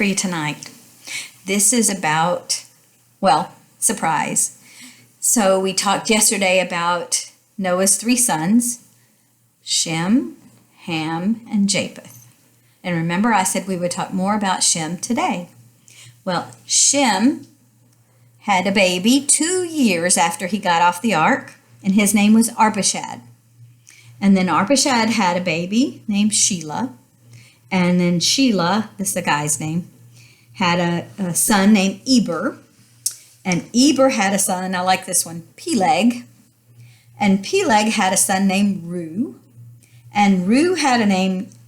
for you tonight. This is about, surprise. So we talked yesterday about Noah's 3 sons, Shem, Ham, and Japheth. And remember, I said we would talk more about Shem today. Well, Shem had a baby 2 years after he got off the ark, and his name was Arpachshad. And then Arpachshad had a baby named Shelah. And then Shelah, this is the guy's name, had a son named Eber. And Eber had a son, I like this one, Peleg. And Peleg had a son named Reu. And Reu had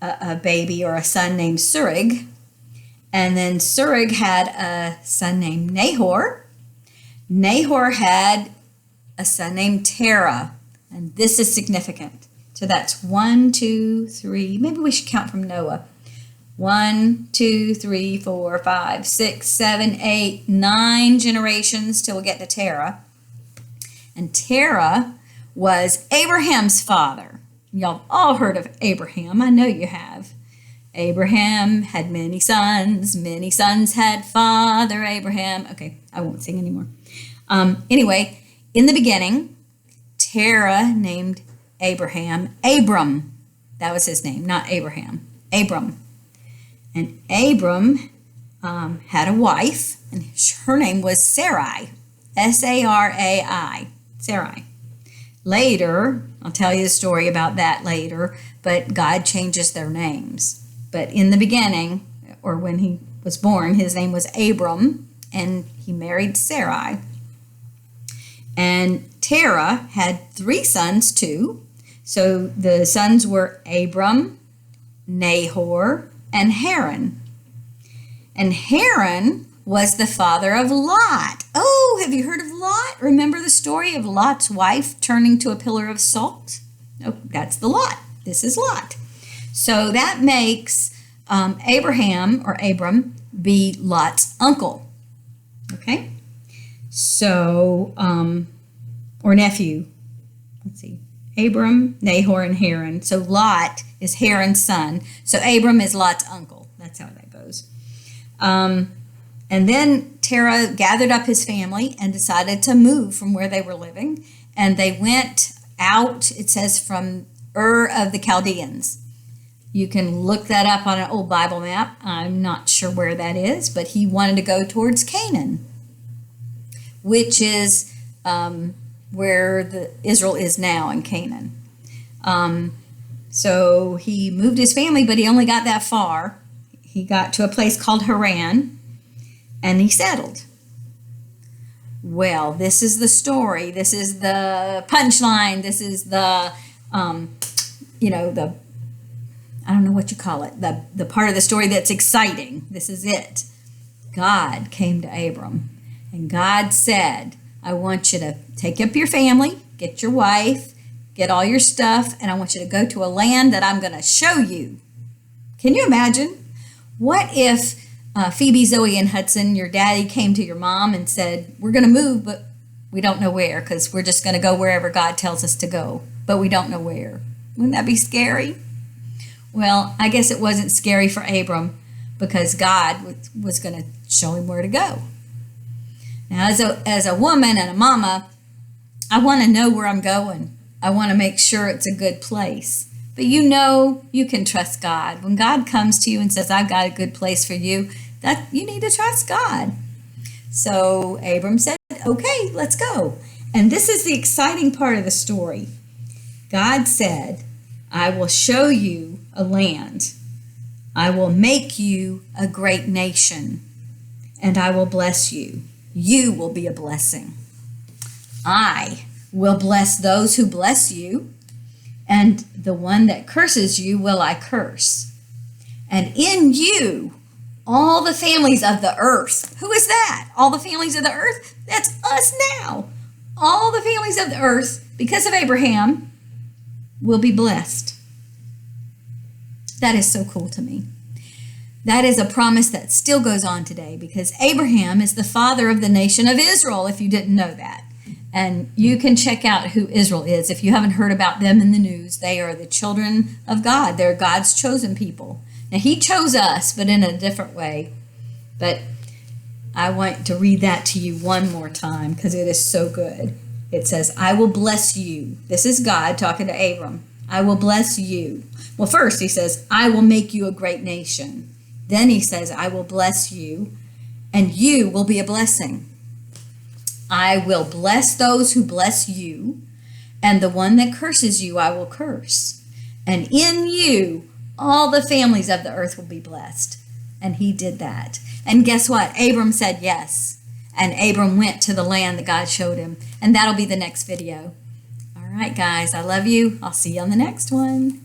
a baby or a son named Serug. And then Serug had a son named Nahor. Nahor had a son named Terah. And this is significant. So that's 1, 2, 3. Maybe we should count from Noah. 1, 2, 3, 4, 5, 6, 7, 8, 9 generations till we get to Terah. And Terah was Abraham's father. Y'all have all heard of Abraham. I know you have. Abraham had many sons. Many sons had father Abraham. Okay, I won't sing anymore. Anyway, in the beginning, Terah named Abraham Abram. That was his name, not Abraham. Abram. And Abram had a wife, and her name was Sarai. Sarai. Sarai. Later, I'll tell you the story about that later, but God changes their names. But in the beginning, or when he was born, his name was Abram, and he married Sarai. And Terah had 3 sons too. So the sons were Abram, Nahor, and Haran. And Haran was the father of Lot. Oh, have you heard of Lot? Remember the story of Lot's wife turning to a pillar of salt? Oh, that's the Lot. This is Lot. So that makes Abraham or Abram be Lot's uncle. Okay? So, or nephew. Let's see. Abram, Nahor, and Haran. So Lot is Haran's son. So Abram is Lot's uncle. That's how that goes. And then Terah gathered up his family and decided to move from where they were living. And they went out, it says, from Ur of the Chaldeans. You can look that up on an old Bible map. I'm not sure where that is, but he wanted to go towards Canaan, which is where Israel is now in Canaan. So he moved his family, but he only got that far. He got to a place called Haran, and he settled. Well, this is the story. This is the punchline. This is the, I don't know what you call it, the part of the story that's exciting. This is it. God came to Abram, and God said, I want you to take up your family, get your wife, get all your stuff, and I want you to go to a land that I'm going to show you. Can you imagine? What if Phoebe, Zoe, and Hudson, your daddy, came to your mom and said, we're going to move, but we don't know where because we're just going to go wherever God tells us to go, but we don't know where. Wouldn't that be scary? Well, I guess it wasn't scary for Abram because God was going to show him where to go. Now, as a woman and a mama, I want to know where I'm going. I want to make sure it's a good place. But you can trust God. When God comes to you and says, I've got a good place for you, that you need to trust God. So Abram said, okay, let's go. And this is the exciting part of the story. God said, I will show you a land. I will make you a great nation, and I will bless you. You will be a blessing. I will bless those who bless you, and the one that curses you will I curse. And in you, all the families of the earth. Who is that? All the families of the earth? That's us now. All the families of the earth, because of Abraham, will be blessed. That is so cool to me. That is a promise that still goes on today because Abraham is the father of the nation of Israel, if you didn't know that. And you can check out who Israel is. If you haven't heard about them in the news, they are the children of God. They're God's chosen people. Now, he chose us, but in a different way. But I want to read that to you one more time because it is so good. It says, I will bless you. This is God talking to Abram. I will bless you. Well, first he says, I will make you a great nation. Then he says, I will bless you, and you will be a blessing. I will bless those who bless you, and the one that curses you I will curse. And in you all the families of the earth will be blessed. And he did that. And guess what? Abram said yes. And Abram went to the land that God showed him. And that'll be the next video. All right, guys, I love you. I'll see you on the next one.